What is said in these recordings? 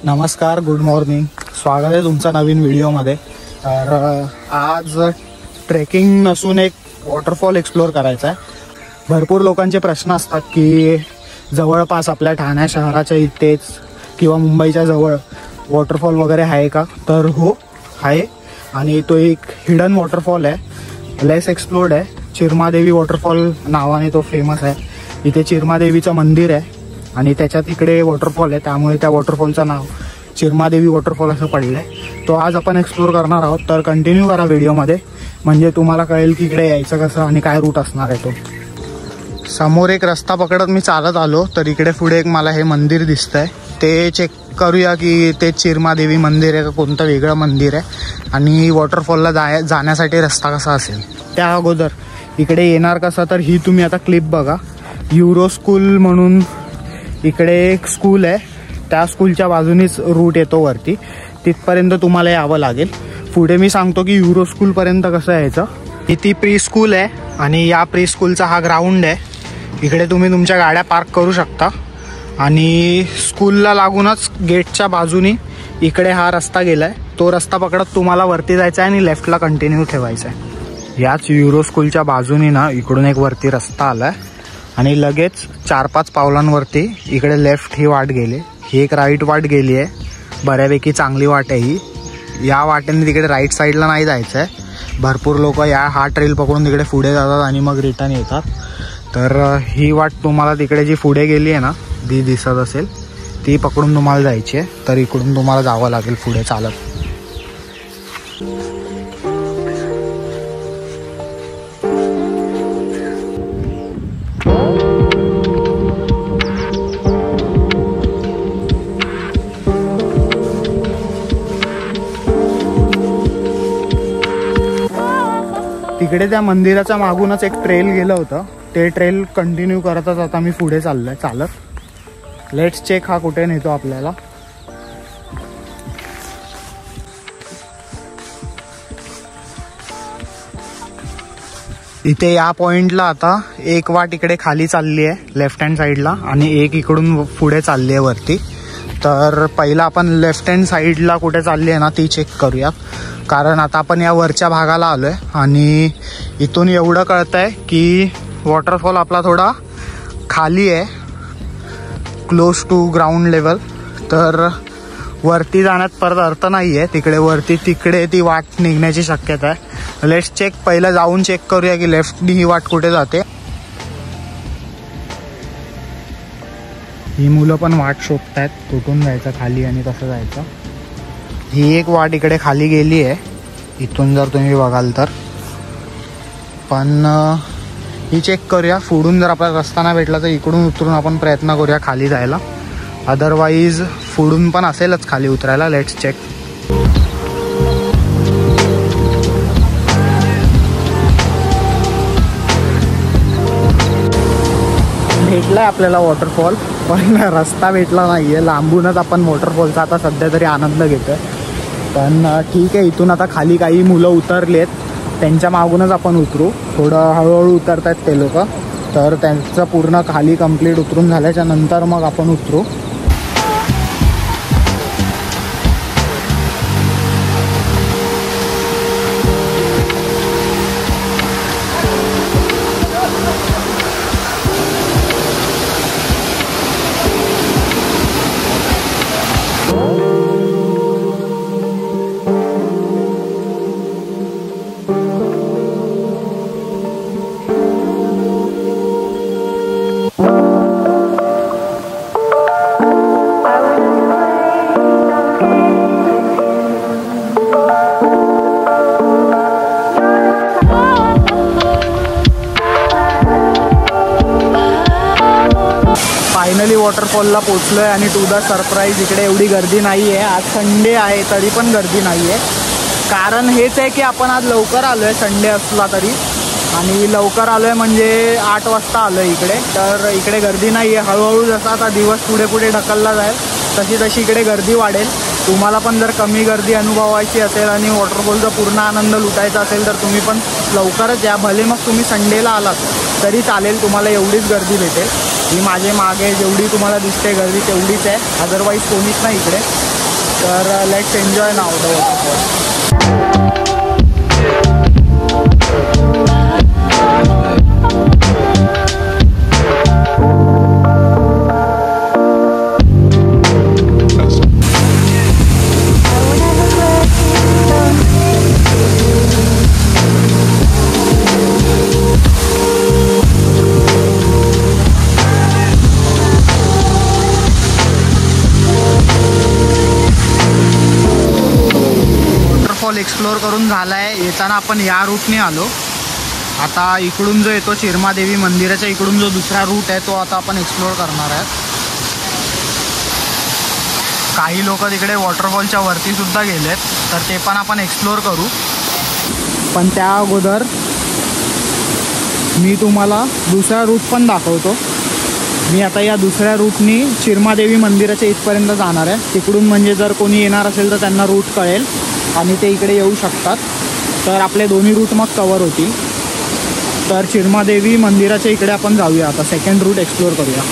नमस्कार, good morning. स्वागत आहे तुमचा नवीन व्हिडिओमध्ये. तर आज ट्रेकिंग नसून एक वॉटरफॉल एक्सप्लोअर करायचा आहे. भरपूर लोकांचे प्रश्न असतात की जवळपास आपल्या ठाणे शहराच्या इथेच किंवा मुंबईच्या जवळ वॉटरफॉल वगैरे आहे का? तर हो, आहे. आणि तो एक हिडन वॉटरफॉल आहे, लेस एक्सप्लोर्ड आहे. चिरमादेवी वॉटरफॉल नावाने तो फेमस आहे. इथे चिरमादेवीचं मंदिर आहे आणि त्याच्यात इकडे वॉटरफॉल आहे, त्यामुळे त्या वॉटरफॉलचं नाव चिरमादेवी वॉटरफॉल असं पडलं आहे. तो आज आपण एक्सप्लोअर करणार आहोत. तर कंटिन्यू करा व्हिडिओमध्ये, म्हणजे तुम्हाला कळेल की इकडे यायचं कसं आणि काय रूट असणार आहे तो. समोर एक रस्ता पकडत मी चालत आलो, तर इकडे पुढे एक मला हे मंदिर दिसतंय. ते चेक करूया की ते चिरमादेवी मंदिर आहे का कोणतं वेगळं मंदिर आहे आणि वॉटरफॉलला जाण्यासाठी रस्ता कसा असेल. त्या अगोदर इकडे येणार कसं, तर ही तुम्ही आता क्लिप बघा. युरो स्कूल म्हणून इकडे एक स्कूल आहे, त्या स्कूलच्या बाजूनीच रूट येतो वरती. तिथपर्यंत तुम्हाला यावं लागेल. पुढे मी सांगतो की युरो स्कूलपर्यंत कसं यायचं. इथे प्री स्कूल आहे आणि या प्री स्कूलचा हा ग्राउंड आहे. इकडे तुम्ही तुमच्या गाड्या पार्क करू शकता आणि स्कूलला लागूनच गेटच्या बाजूनी इकडे हा रस्ता गेलाय. तो रस्ता पकडत तुम्हाला वरती जायचा आहे आणि लेफ्टला कंटिन्यू ठेवायचा आहे. याच युरो स्कूलच्या बाजूनी ना इकडून एक वरती रस्ता आलाय आणि लगेच 4-5 पावलांवरती इकडे लेफ्ट ही वाट गेली. ही एक राईट वाट गेली आहे, बऱ्यापैकी चांगली वाट आहे ही. या वाटेने तिकडे राईट साईडला नाही जायचं आहे. भरपूर लोक हा ट्रेल पकडून तिकडे पुढे जातात आणि मग रिटर्न येतात. तर ही वाट तुम्हाला तिकडे जी पुढे गेली आहे ना, ती दिसत असेल, ती पकडून तुम्हाला जायची आहे. तर इकडून तुम्हाला जावं लागेल पुढे चालत. तिकडे त्या मंदिराच्या मागूनच एक ट्रेल गेलं होतं. ते ट्रेल कंटिन्यू करतच आता मी पुढे चाललोय चालत. लेट्स चेक हा कुठे नेतो आपल्याला. इथे या पॉइंटला आता एक वाट इकडे खाली चालली आहे लेफ्ट हँड साईडला आणि एक इकडून पुढे चालली आहे वरती. तर पहिला आपण लेफ्ट हँड साईडला कुठे चालली आहे ना ती चेक करूया, कारण आता आपण या वरच्या भागाला आलोय आणि इथून एवढं कळतंय की वॉटरफॉल आपला थोडा खाली आहे, क्लोज टू ग्राउंड लेवल. तर वरती जाण्यात परत अर्थ नाही आहे. तिकडे ती वाट निघण्याची शक्यता आहे. Let's check. पहिलं जाऊन चेक करूया की लेफ्टनी ही वाट कुठे जाते. ही मुलं पण वाट शोधतायत, कुठून जायचं खाली आणि कसं जायचं. ही एक वाट इकडे खाली गेली आहे इथून जर तुम्ही बघाल तर. पण ही चेक करूया. पुढून जर आपल्याला रस्ता नाही भेटला तर इकडून उतरून आपण प्रयत्न करूया खाली जायला. अदरवाईज पुढून पण असेलच खाली उतरायला. Let's check. भेटलाय आपल्याला वॉटरफॉल, पण रस्ता भेटला नाहीये. लांबूनच आपण वॉटरफॉलचा आता सध्या तरी आनंद घेतोय. पण ठीक आहे, इथून आता खाली काही मुलं उतरलेत, त्यांच्या मागूनच आपण उतरू. थोडं हळूहळू उतरत आहेत ते लोक. तर त्यांचं पूर्ण खाली कंप्लीट उतरून झाल्याच्या नंतर मग आपण उतरू. फायनली वॉटरफॉलला पोचलोय आणि टू द सरप्राईज इकडे एवढी गर्दी नाही आहे. आज संडे आहे तरी पण गर्दी नाही आहे. कारण हेच आहे की आपण आज लवकर आलो आहे, संडे असला तरी. आणि लवकर आलो आहे म्हणजे 8 वाजता आलो आहे इकडे. तर इकडे गर्दी नाही आहे. हळूहळू जसा आता दिवस पुढे पुढे ढकलला जाईल तशी इकडे गर्दी वाढेल. तुम्हाला पण जर कमी गर्दी अनुभवायची असेल आणि वॉटरफॉलचा पूर्ण आनंद लुटायचा असेल तर तुम्ही पण लवकरच या. भले मग तुम्ही संडेला आलात तरी चालेल, तुम्हाला एवढीच गर्दी भेटेल. ही माझे मागे जेवढी तुम्हाला दिसते गर्दी तेवढीच आहे, अदरवाईज कोणीच नाही इकडे. तर let's enjoy now the waterfall. Explore करून झाला आहे. येताना आपण या रूटने आलो. आता इकडून जो येतो चिरमादेवी मंदिराच्या इकडून जो दुसरा रूट आहे तो आता आपण एक्सप्लोर करणार आहे. काही लोक तिकडे वॉटरफॉलच्या वरती सुद्धा गेलेत, तर ते पण आपण एक्सप्लोर करू. पण त्या अगोदर मी तुम्हाला दुसरा रूट पण दाखवतो. मी आता या दुसऱ्या रूटनी चिरमादेवी मंदिराच्या इथपर्यंत जाणार आहे. तिकडून म्हणजे जर कोणी येणार असेल तर त्यांना रूट कळेल आणि ते इकडे येऊ शकतात. तर आपले दोन्ही रूट मग कवर होतील. तर चिरमादेवी मंदिराच्या इकडे आपण जाऊया. आता सेकंड रूट एक्सप्लोर करूया.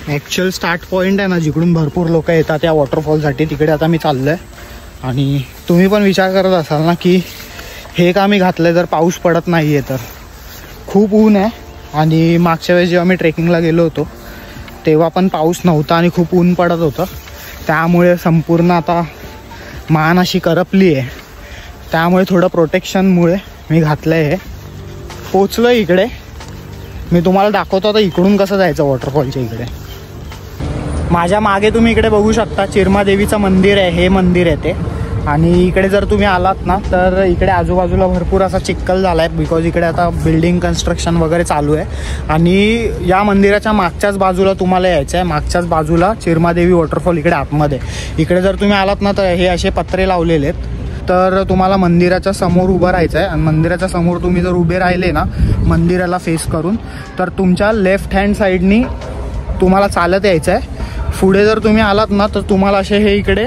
ॲक्च्युअल स्टार्ट पॉईंट आहे ना, जिकडून भरपूर लोक येतात त्या वॉटरफॉलसाठी, तिकडे आता मी चाललो आहे. आणि तुम्ही पण विचार करत असाल ना की हे का मी घातलं जर पाऊस पडत नाही आहे तर. खूप ऊन आहे. आणि मागच्या वेळेस जेव्हा मी ट्रेकिंगला गेलो होतो तेव्हा पण पाऊस नव्हता आणि खूप ऊन पडत होतं. त्यामुळे संपूर्ण आता मान अशी करपली आहे. त्यामुळे थोडं प्रोटेक्शनमुळे मी घातलं आहे. पोचलो इकडे. मी तुम्हाला दाखवतो आता इकडून कसं जायचं वॉटरफॉलच्या इकडे. माझ्या मागे तुम्ही इकडे बघू शकता चिरमादेवीचं मंदिर आहे. हे मंदिर आहे ते. आणि इकडे जर तुम्ही आलात ना तर इकडे आजूबाजूला भरपूर असा चिखल झाला आहे, बिकॉज इकडे आता बिल्डिंग कन्स्ट्रक्शन वगैरे चालू आहे. आणि या मंदिराच्या मागच्याच बाजूला तुम्हाला यायचं आहे. मागच्याच बाजूला चिरमादेवी वॉटरफॉल इकडे आतमध्ये. इकडे जर तुम्ही आलात ना तर हे असे पत्रे लावलेले आहेत. तर तुम्हाला मंदिराच्या समोर उभं राहायचं आहे. आणि मंदिराच्या समोर तुम्ही जर उभे राहिले ना मंदिराला फेस करून, तर तुमच्या लेफ्ट हँड साईडनी तुम्हाला चालत यायचं आहे. पुढे जर तुम्ही आलात ना तर तुम्हाला असे हे इकडे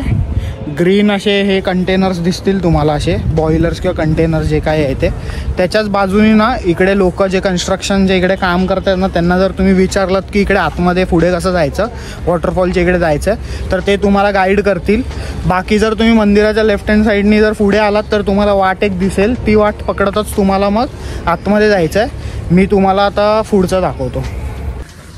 ग्रीन असे हे कंटेनर्स दिसतील तुम्हाला, असे बॉयलर्स किंवा कंटेनर्स जे काय आहे ते. त्याच्याच बाजूने ना इकडे लोक जे कन्स्ट्रक्शन जे इकडे काम करतात ना त्यांना जर तुम्ही विचारलात की इकडे आतमध्ये पुढे कसं जायचं, वॉटरफॉलच्या इकडे जायचं, तर ते तुम्हाला गाईड करतील. बाकी जर तुम्ही मंदिराच्या लेफ्ट हँड साईडनी जर पुढे आलात तर तुम्हाला वाट एक दिसेल. ती वाट पकडतच तुम्हाला मग आतमध्ये जायचं आहे. मी तुम्हाला आता पुढचं दाखवतो.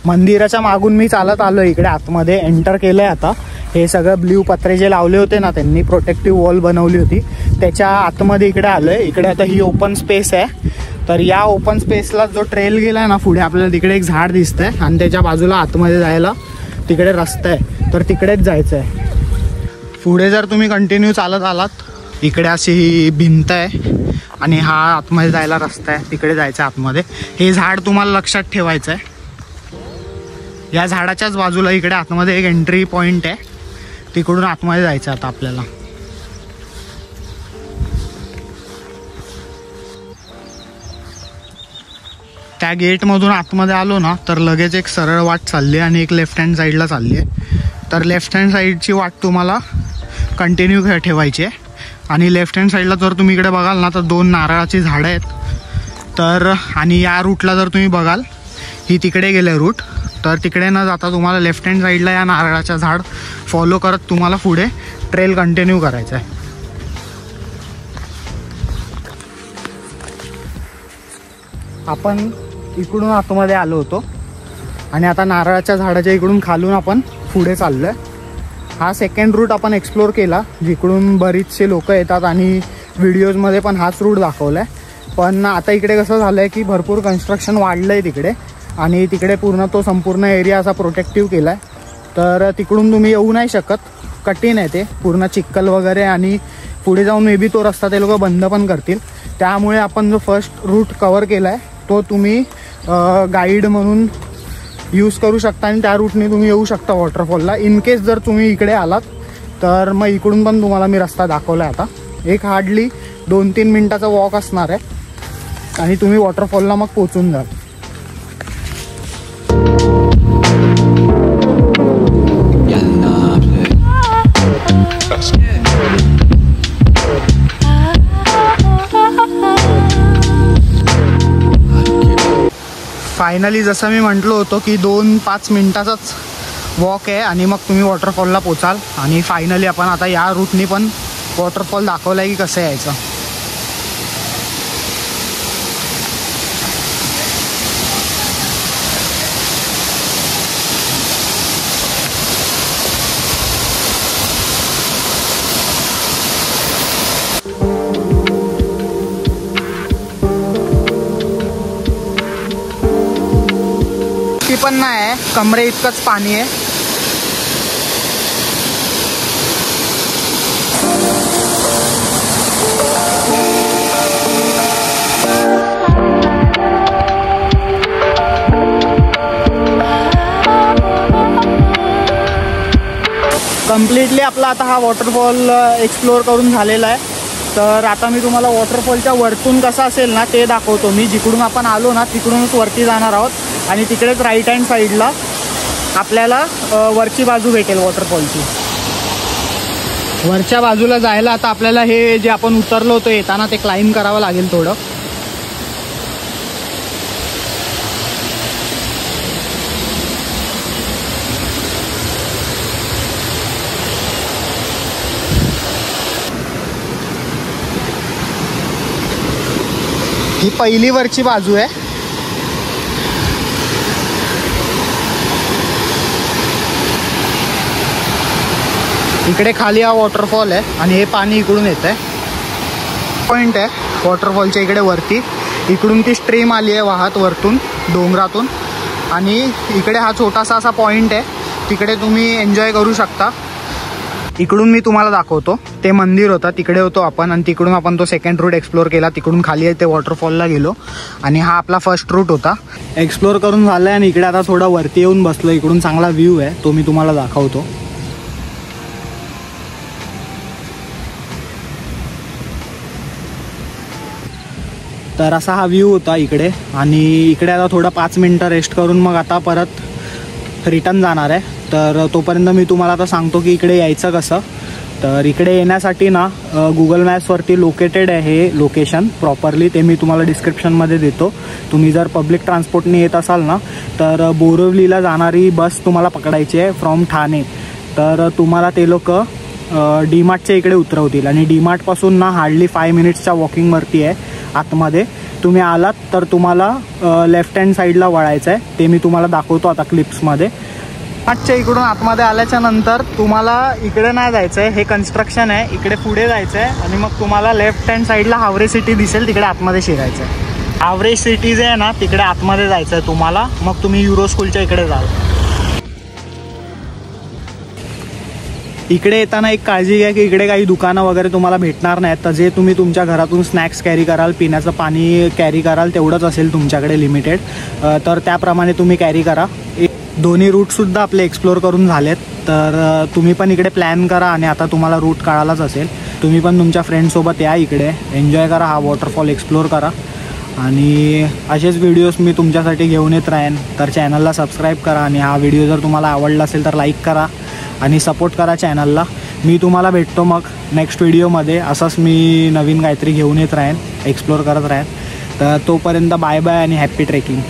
मंदिराच्या मागून मी चालत आलो इकडे आतमध्ये एंटर केलं आहे. आता हे सगळं ब्ल्यू पत्रे जे लावले होते ना त्यांनी प्रोटेक्टिव्ह वॉल बनवली होती त्याच्या आतमध्ये इकडे आलो आहे. इकडे आता ही ओपन स्पेस आहे. तर या ओपन स्पेसला जो ट्रेल गेला आहे ना पुढे आपल्याला तिकडे एक झाड दिसतं आहे आणि त्याच्या बाजूला आतमध्ये जायला तिकडे रस्ता आहे. तर तिकडेच जायचं आहे. पुढे जर तुम्ही कंटिन्यू चालत आलात इकडे अशी ही भिंत आहे आणि हा आतमध्ये जायला रस्ता आहे. तिकडे जायचं आहे आतमध्ये. हे झाड तुम्हाला लक्षात ठेवायचं आहे. या झाडाच्याच बाजूला इकडे आतमध्ये एक एंट्री पॉईंट आहे. तिकडून आतमध्ये जायचं आता आपल्याला. त्या गेटमधून आतमध्ये आलो ना तर लगेच एक सरळ वाट चालली आहे आणि एक लेफ्ट हँड साईडला चालली आहे. तर लेफ्ट हँड साईडची वाट तुम्हाला कंटिन्यू ठेवायची आहे. आणि लेफ्ट हँड साईडला जर तुम्ही इकडे बघाल ना तर 2 नारळाची झाडं आहेत. तर आणि या रूटला जर तुम्ही बघाल ही तिकडे गेले रूट. तर तिकडे न जाता तुम्हाला लेफ्ट हँड साईडला या नारळाच्या झाड फॉलो करत तुम्हाला पुढे ट्रेल कंटिन्यू करायचं आहे. आपण इकडून आतमध्ये आलो होतो आणि आता नारळाच्या झाडाच्या इकडून खालून आपण पुढे चाललो आहे. हा सेकंड रूट आपण एक्सप्लोर केला जिकडून बरीचसे लोक येतात आणि व्हिडिओजमध्ये पण हाच रूट दाखवला आहे. पण आता इकडे कसं झालं आहे की भरपूर कन्स्ट्रक्शन वाढलं आहे तिकडे आणि तिकडे पूर्ण तो संपूर्ण एरिया असा प्रोटेक्टिव्ह केला आहे. तर तिकडून तुम्ही येऊ नाही शकत. कठीण आहे ते पूर्ण चिखल वगैरे आणि पुढे जाऊन मे बी तो रस्ता ते लोक बंद पण करतील. त्यामुळे आपण जो फर्स्ट रूट कवर केला आहे तो तुम्ही गाईड म्हणून यूज करू शकता आणि त्या रूटने तुम्ही येऊ शकता वॉटरफॉलला. इन केस जर तुम्ही इकडे आलात तर मग इकडून पण तुम्हाला मी रस्ता दाखवला आहे. आता एक हार्डली 2-3 मिनटाचा वॉक असणार आहे आणि तुम्ही वॉटरफॉलला मग पोचून जाल. फायनली जसं मी म्हटलो होतो की 2-5 मिनटाचाच वॉक आहे आणि मग तुम्ही वॉटरफॉलला पोचाल. आणि फायनली आपण आता या रूटनी पण वॉटरफॉल दाखवला आहे की कसं यायचं. पण नाही आहे, कमरे इतकंच पाणी आहे. कम्प्लिटली आपला आता हा वॉटरफॉल एक्सप्लोअर करून झालेला आहे. तर आता मी तुम्हाला वॉटरफॉलच्या वरतून कसा असेल ना ते दाखवतो. मी जिकडून आपण आलो ना तिकडूनच वरती जाणार आहोत आणि तिकडेच राईट हँड साईडला आपल्याला वरची बाजू भेटेल वॉटरफॉलची. वरच्या बाजूला जायला आता आपल्याला हे जे आपण उतरलो होतो येताना ते क्लाइंब करावं लागेल थोडं. ही पहिली वरची बाजू आहे. इकडे खाली हा वॉटरफॉल आहे आणि हे पाणी इकडून येत आहे. पॉइंट आहे वॉटरफॉलच्या इकडे वरती. इकडून ती स्ट्रीम आली आहे वाहत वरतून डोंगरातून आणि इकडे हा छोटासा असा पॉइंट आहे. तिकडे तुम्ही एन्जॉय करू शकता. इकडून मी तुम्हाला दाखवतो. ते मंदिर होतं तिकडे होतो आपण आणि तिकडून आपण तो सेकंड रूट एक्सप्लोर केला. तिकडून खाली ते वॉटरफॉलला गेलो आणि हा आपला फर्स्ट रूट होता. एक्सप्लोर करून झालं आहे आणि इकडे आता थोडा वरती येऊन बसलो. इकडून चांगला व्ह्यू आहे तो मी तुम्हाला दाखवतो. तर असा हा व्ह्यू होता इकडे आणि इकडे आता थोडं 5 मिनटं रेस्ट करून मग आता परत रिटर्न जाणार आहे. तर तोपर्यंत मी तुम्हाला आता सांगतो की इकडे यायचं कसं. तर इकडे येण्यासाठी ना गुगल मॅप्सवरती लोकेटेड आहे हे लोकेशन प्रॉपरली. ते मी तुम्हाला डिस्क्रिप्शनमध्ये देतो. तुम्ही जर पब्लिक ट्रान्सपोर्टने येत असाल ना तर बोरिवलीला जाणारी बस तुम्हाला पकडायची आहे फ्रॉम ठाणे. तर तुम्हाला ते लोक डीमार्टच्या इकडे उतरवतील आणि डीमार्टपासून ना हार्डली 5 मिनिट्सच्या वॉकिंगवरती आहे आतमध्ये. तुम्ही आलात तर तुम्हाला लेफ्ट हँड साईडला वळायचं आहे. ते मी तुम्हाला दाखवतो आता क्लिप्समध्ये. डीमार्टच्या इकडून आतमध्ये आल्याच्या नंतर तुम्हाला इकडे नाही जायचं आहे. हे कन्स्ट्रक्शन आहे. इकडे पुढे जायचं आहे आणि मग तुम्हाला लेफ्ट हँड साईडला हावरे सिटी दिसेल. तिकडे आतमध्ये शिरायचं आहे. हावरे सिटी जे आहे ना तिकडे आतमध्ये जायचं आहे तुम्हाला. मग तुम्ही युरो स्कूलच्या इकडे जाल. इकडे येताना एक काळजी घ्या की इकडे काही दुकानं वगैरे तुम्हाला भेटणार नाहीत. तर जे तुम्ही तुमच्या घरातून स्नॅक्स कॅरी कराल, पिण्याचं पाणी कॅरी कराल तेवढंच असेल तुमच्याकडे लिमिटेड. तर त्याप्रमाणे तुम्ही कॅरी करा. दोन्ही रूटसुद्धा आपले एक्सप्लोर करून झालेत. तर तुम्ही पण इकडे प्लॅन करा आणि आता तुम्हाला रूट कळालाच असेल. तुम्ही पण तुमच्या फ्रेंडसोबत या इकडे एन्जॉय करा. हा वॉटरफॉल एक्सप्लोर करा आणि असेच व्हिडिओज मी तुमच्यासाठी घेऊन येत राहीन. तर चॅनलला सबस्क्राईब करा आणि हा व्हिडिओ जर तुम्हाला आवडला असेल तर लाईक करा आणि सपोर्ट करा चॅनलला. मी तुम्हाला भेटतो मग नेक्स्ट व्हिडिओमध्ये. असंच मी नवीन काहीतरी घेऊन येत राहीन, एक्सप्लोर करत राहीन. तर तोपर्यंत बाय बाय आणि हॅप्पी ट्रेकिंग.